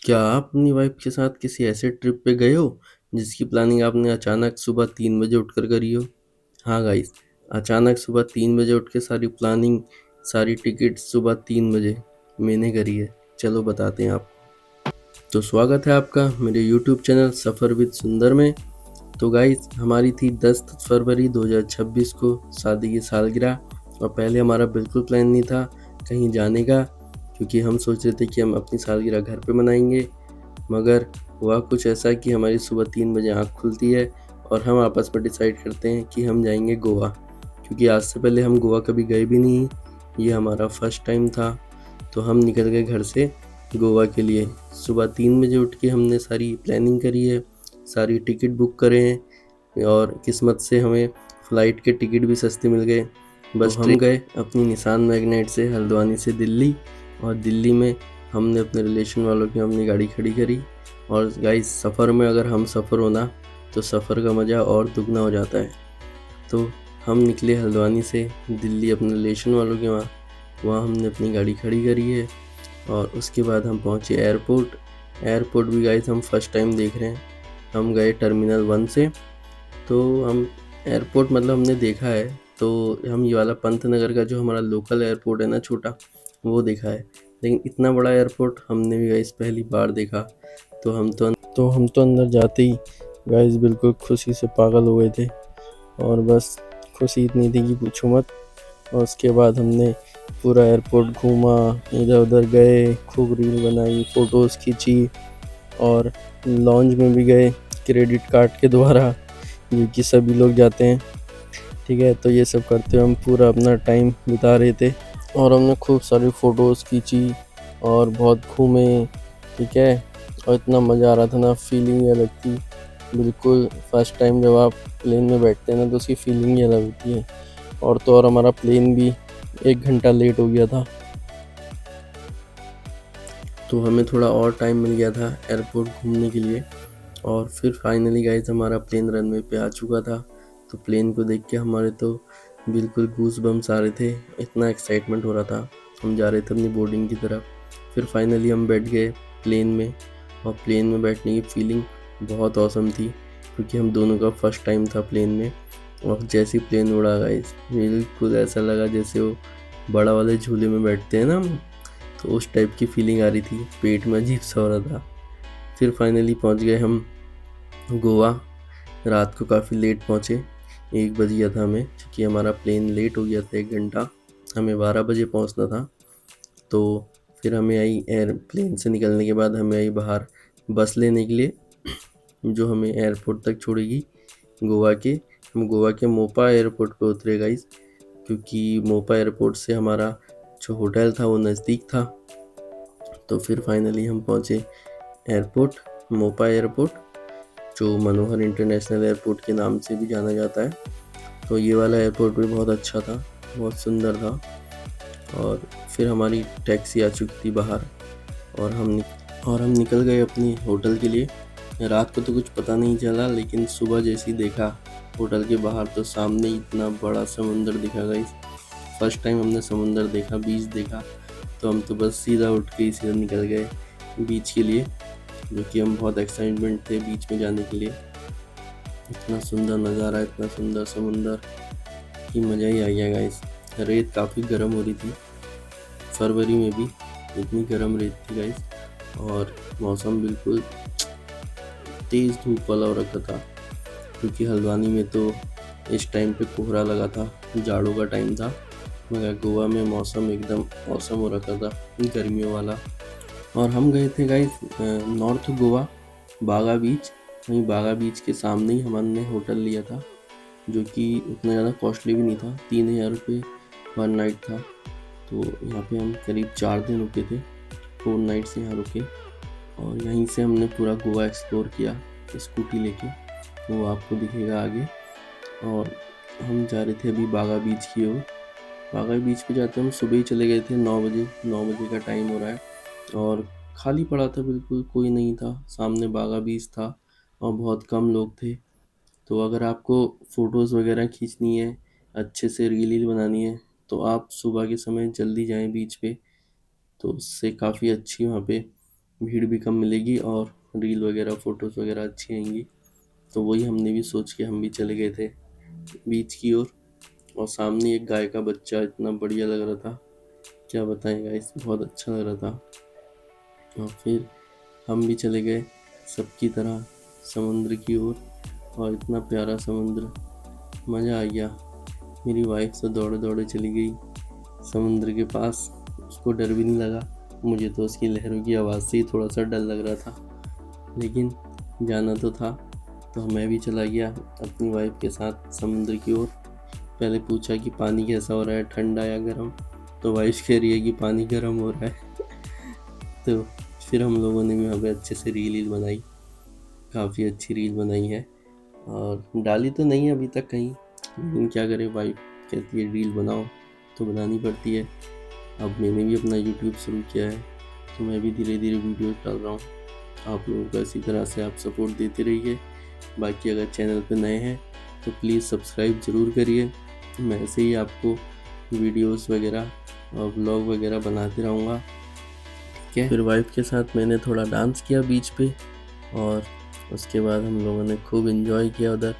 क्या आप अपनी वाइफ के साथ किसी ऐसे ट्रिप पे गए हो जिसकी प्लानिंग आपने अचानक सुबह 3 बजे उठकर करी हो? हाँ गाइस, अचानक सुबह 3 बजे उठ के सारी प्लानिंग, सारी टिकट सुबह 3 बजे मैंने करी है। चलो बताते हैं आपको। तो स्वागत है आपका मेरे यूट्यूब चैनल सफ़र विद सुंदर में। तो गाइस, हमारी थी 10 फरवरी 2026 को शादी की सालगिरह। और पहले हमारा बिल्कुल प्लान नहीं था कहीं जाने का, क्योंकि हम सोच रहे थे कि हम अपनी सालगिरह घर पे मनाएंगे। मगर हुआ कुछ ऐसा कि हमारी सुबह 3 बजे आँख खुलती है और हम आपस में डिसाइड करते हैं कि हम जाएंगे गोवा, क्योंकि आज से पहले हम गोवा कभी गए भी नहीं। ये हमारा फर्स्ट टाइम था। तो हम निकल गए घर से गोवा के लिए। सुबह 3 बजे उठ के हमने सारी प्लानिंग करी है, सारी टिकट बुक करे हैं और किस्मत से हमें फ़्लाइट के टिकट भी सस्ते मिल गए। बस हम गए अपनी निसान मैग्नेट से हल्द्वानी से दिल्ली, और दिल्ली में हमने अपने रिलेशन वालों की अपनी गाड़ी खड़ी करी। और गाइस, सफ़र में अगर हम सफ़र हो ना, तो सफ़र का मज़ा और दुगना हो जाता है। तो हम निकले हल्द्वानी से दिल्ली अपने रिलेशन वालों के वहाँ। वहाँ हमने अपनी गाड़ी खड़ी करी है और उसके बाद हम पहुँचे एयरपोर्ट। एयरपोर्ट भी गाइस हम फर्स्ट टाइम देख रहे हैं। हम गए टर्मिनल 1 से। तो हम एयरपोर्ट मतलब हमने देखा है, तो हम ये वाला पंत नगर का जो हमारा लोकल एयरपोर्ट है ना, छोटा, वो देखा है। लेकिन इतना बड़ा एयरपोर्ट हमने भी गाइस पहली बार देखा। तो हम तो अंदर जाते ही गाइस बिल्कुल खुशी से पागल हो गए थे। और बस खुशी इतनी थी कि पूछो मत। और उसके बाद हमने पूरा एयरपोर्ट घूमा, इधर उधर गए, खूब रील बनाई, फ़ोटोज़ खींची। और लॉन्ज में भी गए क्रेडिट कार्ड के द्वारा, जो कि सभी लोग जाते हैं। ठीक है, तो ये सब करते हुए हम पूरा अपना टाइम बिता रहे थे। और हमने खूब सारी फ़ोटोज़ खींची और बहुत घूमे। ठीक है, और इतना मज़ा आ रहा था ना, फीलिंग ही अलग थी। बिल्कुल फर्स्ट टाइम जब आप प्लेन में बैठते हैं ना, तो उसकी फीलिंग ही अलग होती है। और तो और हमारा प्लेन भी 1 घंटा लेट हो गया था, तो हमें थोड़ा और टाइम मिल गया था एयरपोर्ट घूमने के लिए। और फिर फाइनली गाइस हमारा प्लेन रनवे पे आ चुका था। तो प्लेन को देख के हमारे तो बिल्कुल गूस बम्स आ रहे थे, इतना एक्साइटमेंट हो रहा था। हम जा रहे थे अपनी बोर्डिंग की तरफ। फिर फाइनली हम बैठ गए प्लेन में। और प्लेन में बैठने की फीलिंग बहुत औसम थी, क्योंकि हम दोनों का फर्स्ट टाइम था प्लेन में। और जैसे ही प्लेन उड़ा गाइस, बिल्कुल ऐसा लगा जैसे वो बड़ा वाले झूले में बैठते हैं ना हम, तो उस टाइप की फीलिंग आ रही थी, पेट में अजीब सा हो रहा था। फिर फाइनली पहुंच गए हम गोवा। रात को काफ़ी लेट पहुंचे, 1 बज गया था हमें, क्योंकि हमारा प्लेन लेट हो गया था 1 घंटा। हमें 12 बजे पहुंचना था। तो फिर हमें आई एयरप्लेन से निकलने के बाद हमें आई बाहर बस लेने के लिए, जो हमें एयरपोर्ट तक छोड़ेगी गोवा के। हम गोवा के मोपा एयरपोर्ट पे उतरे गाइस, क्योंकि मोपा एयरपोर्ट से हमारा जो होटल था वो नज़दीक था। तो फिर फाइनली हम पहुंचे एयरपोर्ट, मोपा एयरपोर्ट, जो मनोहर इंटरनेशनल एयरपोर्ट के नाम से भी जाना जाता है। तो ये वाला एयरपोर्ट भी बहुत अच्छा था, बहुत सुंदर था। और फिर हमारी टैक्सी आ चुकी थी बाहर, और हम निकल गए अपनी होटल के लिए। रात को तो कुछ पता नहीं चला, लेकिन सुबह जैसे ही देखा होटल के बाहर, तो सामने इतना बड़ा समुंदर दिखा गाइस। फर्स्ट टाइम हमने समुंदर देखा, बीच देखा। तो हम तो बस सीधा उठ के ही सीधा निकल गए बीच के लिए, जो कि हम बहुत एक्साइटमेंट थे बीच में जाने के लिए। इतना सुंदर नज़ारा, इतना सुंदर समुंदर कि मज़ा ही आ गया गाइस। रेत काफ़ी गर्म हो रही थी, फरवरी में भी इतनी गर्म रेत थी गाइस। और मौसम बिल्कुल तेज़ धूप वाला हो रखा था, क्योंकि हल्द्वानी में तो इस टाइम पे कोहरा लगा था, जाड़ों का टाइम था। मगर गोवा में मौसम एकदम मौसम हो रखा था, गर्मियों वाला। और हम गए थे गाइस नॉर्थ गोवा, बागा बीच। वहीं बागा बीच के सामने ही हमने होटल लिया था, जो कि उतना ज़्यादा कॉस्टली भी नहीं था, 3,000 रुपये पर नाइट था। तो यहाँ पे हम करीब 4 दिन रुके थे, 4 नाइट्स यहाँ रुके। और यहीं से हमने पूरा गोवा एक्सप्लोर किया स्कूटी लेके, वो आपको दिखेगा आगे। और हम जा रहे थे अभी बागा बीच की ओर। बागा बीच पे जाते हम सुबह ही चले गए थे, 9 बजे, 9 बजे का टाइम हो रहा है। और खाली पड़ा था, बिल्कुल कोई नहीं था। सामने बागा बीच था और बहुत कम लोग थे। तो अगर आपको फ़ोटोज़ वगैरह खींचनी है, अच्छे से रील बनानी है, तो आप सुबह के समय जल्दी जाएं बीच पे। तो उससे काफ़ी अच्छी वहाँ पे भीड़ भी कम मिलेगी और रील वगैरह फ़ोटोज़ वगैरह अच्छी आएंगी। तो वही हमने भी सोच के हम भी चले गए थे बीच की ओर। और सामने एक गाय का बच्चा इतना बढ़िया लग रहा था, क्या बताएं गाइस, बहुत अच्छा लग रहा था। और फिर हम भी चले गए सबकी तरह समुद्र की ओर, और इतना प्यारा समुद्र, मज़ा आ गया। मेरी वाइफ तो दौड़े दौड़े चली गई समुद्र के पास, उसको डर भी नहीं लगा। मुझे तो उसकी लहरों की आवाज़ से ही थोड़ा सा डर लग रहा था, लेकिन जाना तो था, तो मैं भी चला गया अपनी वाइफ के साथ समुद्र की ओर। पहले पूछा कि पानी कैसा हो रहा है, ठंडा या गर्म, तो वाइफ कह रही है कि पानी गर्म हो रहा है। तो फिर हम लोगों ने भी वहाँ पे अच्छे से रील बनाई, काफ़ी अच्छी रील बनाई है, और डाली तो नहीं है अभी तक कहीं, लेकिन क्या करें, वाइफ कहती है रील बनाओ तो बनानी पड़ती है। अब मैंने भी अपना यूट्यूब शुरू किया है, तो मैं भी धीरे धीरे वीडियोस डाल रहा हूँ। आप लोगों को इसी तरह से आप सपोर्ट देते रहिए। बाकी अगर चैनल पे नए हैं तो प्लीज़ सब्सक्राइब ज़रूर करिए। मैं ऐसे ही आपको वीडियोस वगैरह और ब्लॉग वगैरह बनाते रहूँगा, ठीक है। फिर वाइफ के साथ मैंने थोड़ा डांस किया बीच पे, और उसके बाद हम लोगों ने खूब इन्जॉय किया उधर।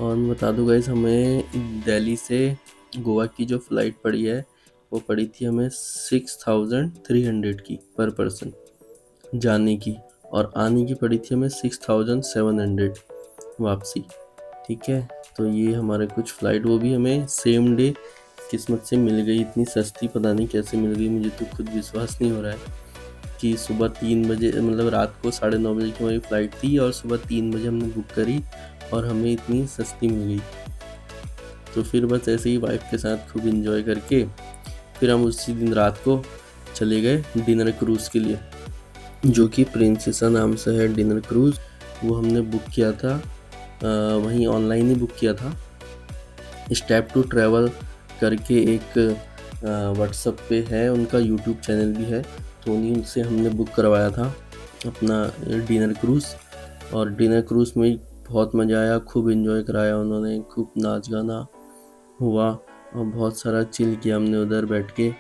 और मैं बता दूँ गाइस, हमें दिल्ली से गोवा की जो फ़्लाइट पड़ी है वो पड़ी थी हमें 6300 की पर पर्सन जाने की, और आने की पड़ी थी हमें 6700 वापसी, ठीक है। तो ये हमारे कुछ फ़्लाइट, वो भी हमें सेम डे किस्मत से मिल गई, इतनी सस्ती पता नहीं कैसे मिल गई, मुझे तो खुद विश्वास नहीं हो रहा है कि सुबह 3 बजे, मतलब रात को 9:30 बजे की हमारी फ़्लाइट थी और सुबह 3 बजे हमने बुक करी और हमें इतनी सस्ती मिल गई। तो फिर बस ऐसे ही वाइफ के साथ खूब इंजॉय करके फिर हम उसी दिन रात को चले गए डिनर क्रूज़ के लिए, जो कि प्रिंसेसा नाम से है डिनर क्रूज़। वो हमने बुक किया था वहीं ऑनलाइन ही बुक किया था। स्टेप टू ट्रैवल करके एक व्हाट्सएप पे है, उनका यूट्यूब चैनल भी है, तो उन्हीं से हमने बुक करवाया था अपना डिनर क्रूज़। और डिनर क्रूज़ में बहुत मज़ा आया, खूब इन्जॉय कराया उन्होंने, खूब नाच गाना हुआ और बहुत सारा चिल किया हमने उधर बैठ के,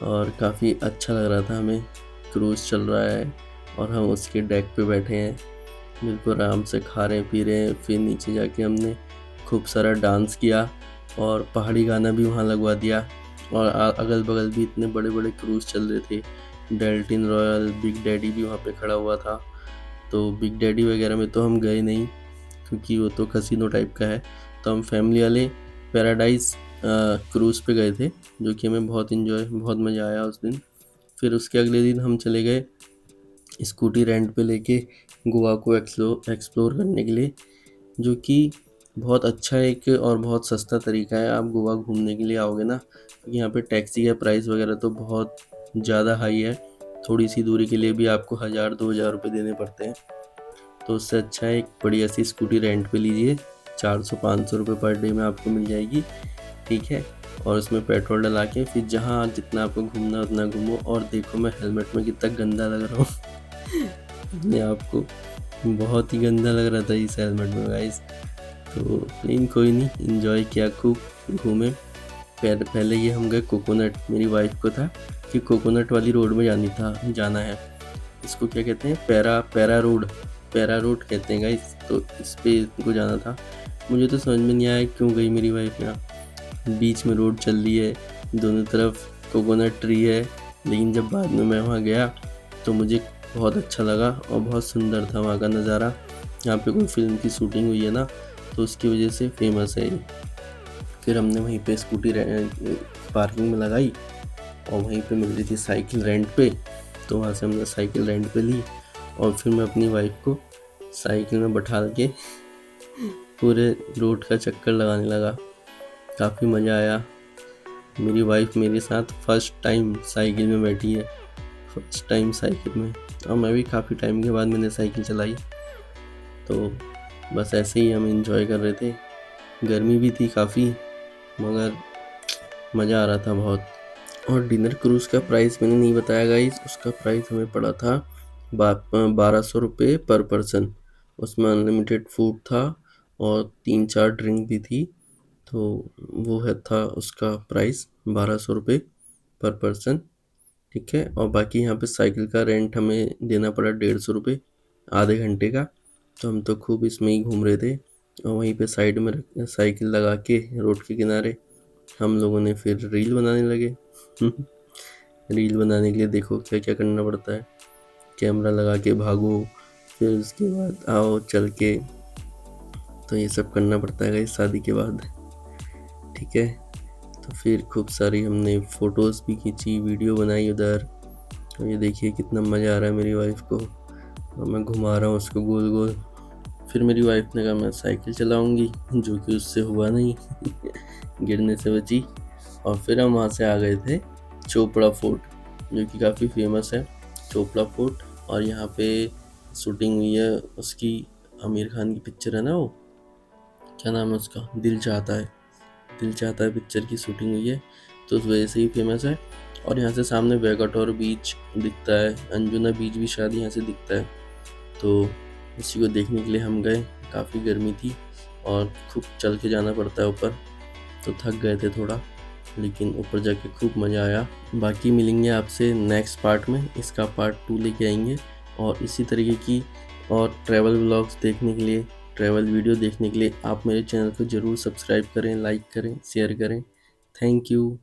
और काफ़ी अच्छा लग रहा था हमें। क्रूज़ चल रहा है और हम उसके डेक पे बैठे हैं, बिल्कुल आराम से खा रहे पी रहे हैं। फिर नीचे जाके हमने खूब सारा डांस किया और पहाड़ी गाना भी वहाँ लगवा दिया, और अगल बगल भी इतने बड़े बड़े क्रूज़ चल रहे थे। डेल्टिन रॉयल, बिग डैडी भी वहाँ पे खड़ा हुआ था। तो बिग डैडी वगैरह में तो हम गए नहीं, क्योंकि वो तो कसिनो टाइप का है। तो हम फैमिली वाले पैराडाइज क्रूज़ पे गए थे, जो कि हमें बहुत मज़ा आया उस दिन। फिर उसके अगले दिन हम चले गए स्कूटी रेंट पे लेके गोवा को एक्सप्लोर करने के लिए, जो कि बहुत अच्छा एक और बहुत सस्ता तरीका है। आप गोवा घूमने के लिए आओगे ना, क्योंकि यहाँ पे टैक्सी का प्राइस वगैरह तो बहुत ज़्यादा हाई है, थोड़ी सी दूरी के लिए भी आपको 1000-2000 रुपये देने पड़ते हैं। तो उससे अच्छा है एक बढ़िया सी स्कूटी रेंट पे लीजिए, 400-500 रुपये पर डे में आपको मिल जाएगी, ठीक है। और उसमें पेट्रोल डला के फिर जहाँ जितना आपको घूमना है उतना घूमो। और देखो मैं हेलमेट में कितना गंदा लग रहा हूँ अपने आप को, बहुत ही गंदा लग रहा था इस हेलमेट में गाइस। तो लेकिन कोई नहीं, इन्जॉय किया, खूब घूमे। पहले ये हम गए कोकोनट, मेरी वाइफ को था कि कोकोनट वाली रोड में जाना है। इसको क्या कहते हैं, पैरा रोड कहते हैं गाइस। तो इस पे इनको जाना था। मुझे तो समझ में नहीं आया क्यों गई मेरी वाइफ यहाँ, बीच में रोड चल रही है, दोनों तरफ कोकोनट ट्री है। लेकिन जब बाद में मैं वहाँ गया तो मुझे बहुत अच्छा लगा और बहुत सुंदर था वहाँ का नज़ारा। यहाँ पे कोई फिल्म की शूटिंग हुई है ना, तो उसकी वजह से फेमस है ये। फिर हमने वहीं पे स्कूटी पार्किंग में लगाई, और वहीं पे मिल रही थी साइकिल रेंट पे, तो वहाँ से हमने साइकिल रेंट पे ली। और फिर मैं अपनी वाइफ को साइकिल में बैठा के पूरे रोड का चक्कर लगाने लगा, काफ़ी मज़ा आया। मेरी वाइफ मेरे साथ फर्स्ट टाइम साइकिल में बैठी है, फर्स्ट टाइम साइकिल में, और मैं भी काफ़ी टाइम के बाद मैंने साइकिल चलाई। तो बस ऐसे ही हम इंजॉय कर रहे थे, गर्मी भी थी काफ़ी, मगर मज़ा आ रहा था बहुत। और डिनर क्रूज़ का प्राइस मैंने नहीं बताया गाइस, उसका प्राइस हमें पड़ा था 1200 रुपये पर पर्सन। उसमें अनलिमिटेड फूड था और 3-4 ड्रिंक भी थी, तो वो है था उसका प्राइस 1200 रुपये पर पर्सन। ठीक है। और बाकी यहाँ पे साइकिल का रेंट हमें देना पड़ा 150 रुपये आधे घंटे का। तो हम तो खूब इसमें ही घूम रहे थे, और वहीं पे साइड में साइकिल लगा के रोड के किनारे हम लोगों ने फिर रील बनाने लगे। रील बनाने के लिए देखो क्या क्या करना पड़ता है, कैमरा लगा के भागो, फिर उसके बाद आओ चल के, तो ये सब करना पड़ता है गाइस शादी के बाद। ठीक है, तो फिर खूब सारी हमने फ़ोटोज़ भी खींची, वीडियो बनाई उधर। और ये देखिए कितना मज़ा आ रहा है मेरी वाइफ को, और मैं घुमा रहा हूँ उसको गोल गोल। फिर मेरी वाइफ ने कहा मैं साइकिल चलाऊंगी, जो कि उससे हुआ नहीं। गिरने से बची। और फिर हम वहाँ से आ गए थे चोपड़ा फोर्ट, जो कि काफ़ी फेमस है चोपड़ा फोर्ट। और यहाँ पे शूटिंग हुई है उसकी, आमिर खान की पिक्चर है ना वो, क्या नाम है उसका, दिल चाहता है। दिल चाहता है पिक्चर की शूटिंग हुई है, तो उस वजह से ही फेमस है। और यहाँ से सामने वेगाटोर बीच दिखता है, अंजुना बीच भी शायद यहाँ से दिखता है। तो उसी को देखने के लिए हम गए। काफ़ी गर्मी थी और खूब चल के जाना पड़ता है ऊपर, तो थक गए थे थोड़ा, लेकिन ऊपर जाके खूब मज़ा आया। बाकी मिलेंगे आपसे नेक्स्ट पार्ट में, इसका पार्ट 2 लेके आएंगे। और इसी तरीके की और ट्रैवल व्लॉग्स देखने के लिए, ट्रैवल वीडियो देखने के लिए आप मेरे चैनल को ज़रूर सब्सक्राइब करें, लाइक करें, शेयर करें। Thank you.